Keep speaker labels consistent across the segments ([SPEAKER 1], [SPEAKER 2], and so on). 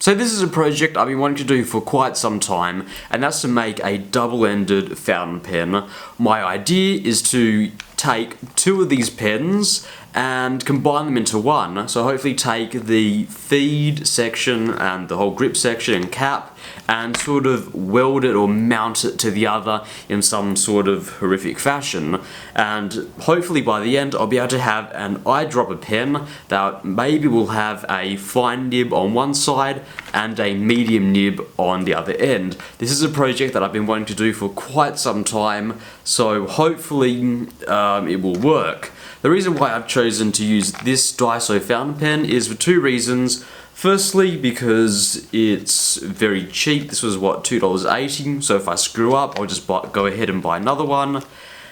[SPEAKER 1] So this is a project I've been wanting to do for quite some time, and that's to make a double-ended fountain pen. My idea is to take two of these pens and combine them into one. So hopefully take the feed section and the whole grip section and cap and sort of weld it or mount it to the other in some sort of horrific fashion. And hopefully by the end I'll be able to have an eyedropper pen that maybe will have a fine nib on one side and a medium nib on the other end. This is a project that I've been wanting to do for quite some time, so hopefully it will work. The reason why I've chosen to use this Daiso fountain pen is for two reasons. Firstly, because it's very cheap. This was what, $2.80, so if I screw up I'll just go ahead and buy another one.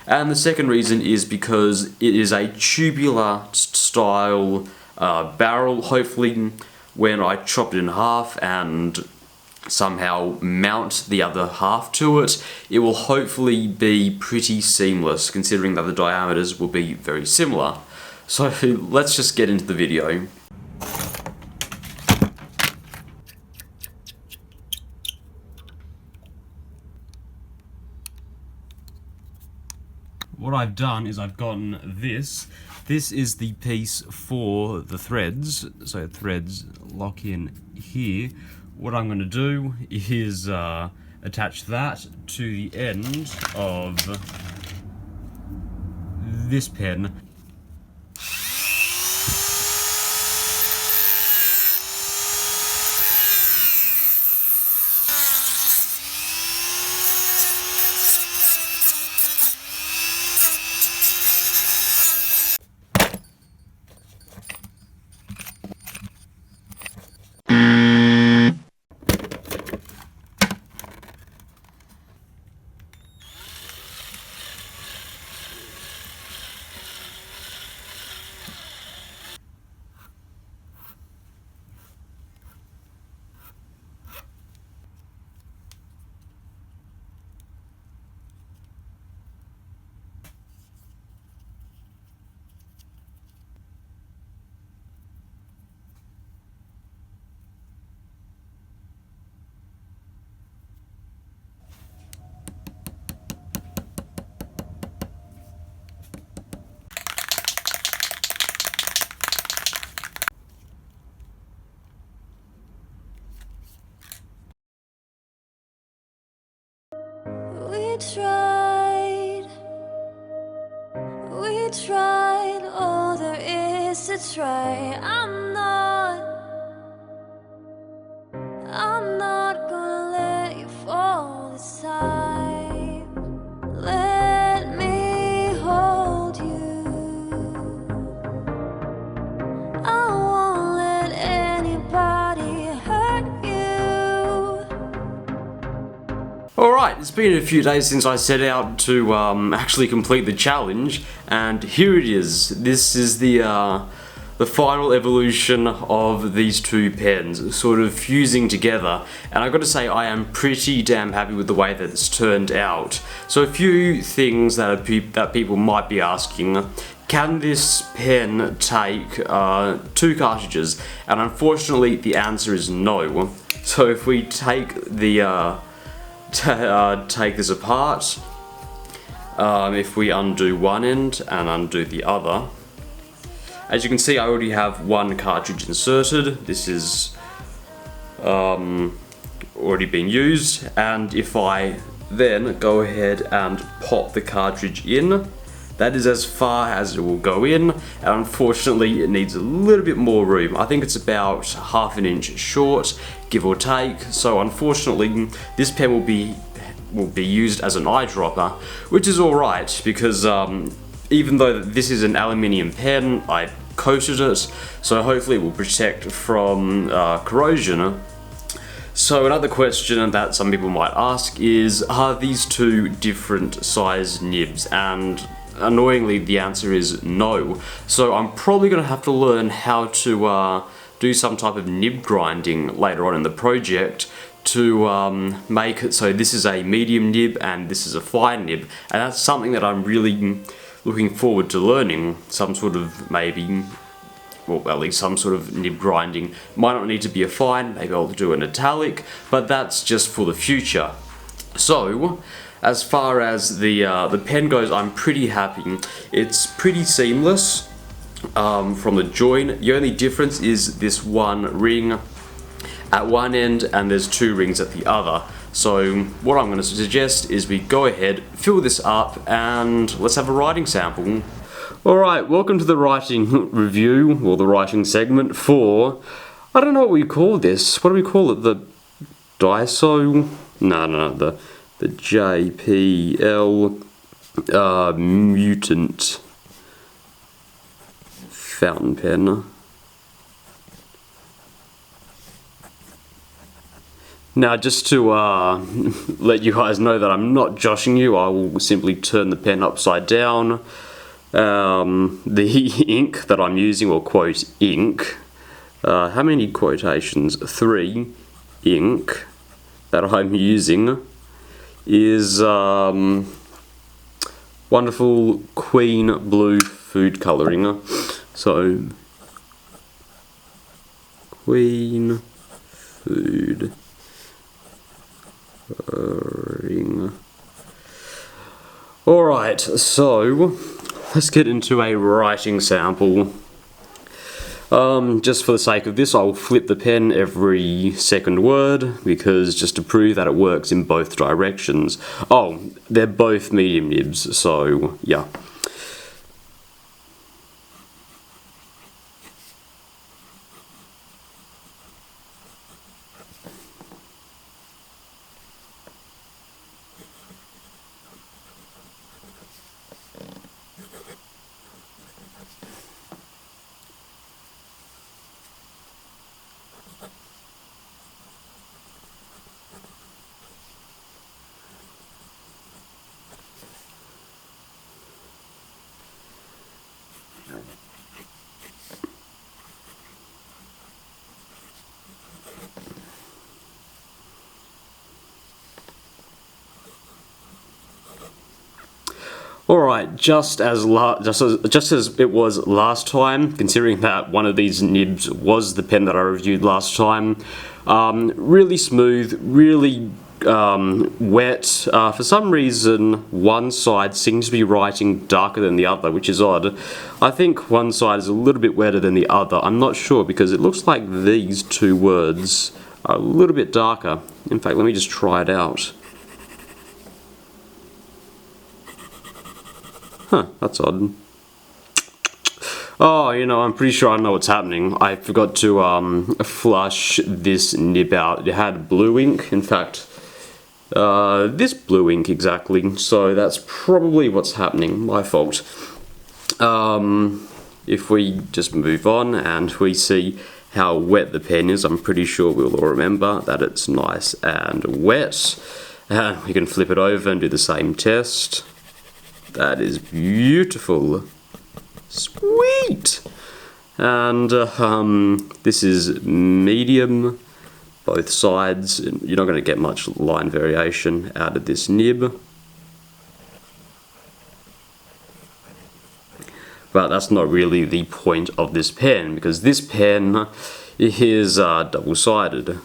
[SPEAKER 1] And the second reason is because it is a tubular style barrel. Hopefully when I chop it in half and somehow mount the other half to it, it will hopefully be pretty seamless, considering that the diameters will be very similar. So let's just get into the video. What I've done is I've gotten this. This is the piece for the threads, so threads lock in here. What I'm going to do is attach that to the end of this pen.
[SPEAKER 2] We tried all there is to try. I'm not gonna let you fall this time. Let me hold you. I won't let anybody hurt you.
[SPEAKER 1] Alright, it's been a few days since I set out to actually complete the challenge, and here it is. This is the final evolution of these two pens, sort of fusing together, and I've got to say I am pretty damn happy with the way that it's turned out. So a few things that people might be asking. Can this pen take two cartridges? And unfortunately the answer is no. So if we take the take this apart, if we undo one end and undo the other, as you can see I already have one cartridge inserted. This is already been used, and if I then go ahead and pop the cartridge in, that is as far as it will go in, and unfortunately it needs a little bit more room. I think it's about half an inch short, give or take, so unfortunately this pen will be used as an eyedropper, which is alright because even though this is an aluminium pen, I coated it, so hopefully it will protect from corrosion. So another question that some people might ask is, are these two different size nibs? And annoyingly the answer is no. So I'm probably going to have to learn how to do some type of nib grinding later on in the project to make it so this is a medium nib and this is a fine nib, and that's something that I'm really looking forward to learning. Some sort of maybe well, at least some sort of nib grinding. Might not need to be a fine, maybe I'll do an italic, but that's just for the future. So, as far as the pen goes, I'm pretty happy. It's pretty seamless from the join. The only difference is this one ring at one end and there's two rings at the other. So what I'm going to suggest is we go ahead, fill this up, and let's have a writing sample. Alright, welcome to the writing review, or the writing segment for, I don't know what we call this. What do we call it? The Daiso? No, the JPL Mutant fountain pen. Now, just to let you guys know that I'm not joshing you, I will simply turn the pen upside down. The ink that I'm using, or quote ink, how many quotations? 3 ink that I'm using is wonderful Queen Blue food colouring. So, Queen food colouring. Alright, so let's get into a writing sample. Just for the sake of this, I will flip the pen every second word, because just to prove that it works in both directions. Oh, they're both medium nibs, so yeah. Alright, just as it was last time, considering that one of these nibs was the pen that I reviewed last time, really smooth, really wet. For some reason, one side seems to be writing darker than the other, which is odd. I think one side is a little bit wetter than the other. I'm not sure, because it looks like these two words are a little bit darker. In fact, let me just try it out. Huh, that's odd. Oh, you know, I'm pretty sure I know what's happening. I forgot to flush this nib out. It had blue ink, in fact, this blue ink exactly, so that's probably what's happening. My fault. If we just move on and we see how wet the pen is, I'm pretty sure we'll all remember that it's nice and wet. We can flip it over and do the same test. That is beautiful. Sweet! And this is medium, both sides. You're not going to get much line variation out of this nib. But that's not really the point of this pen, because this pen is double-sided,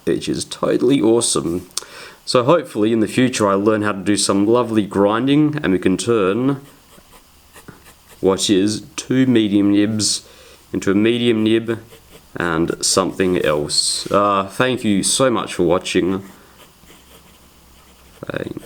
[SPEAKER 1] which is totally awesome. So hopefully in the future I learn how to do some lovely grinding, and we can turn what is 2 medium nibs into a medium nib and something else. Thank you so much for watching. Thanks.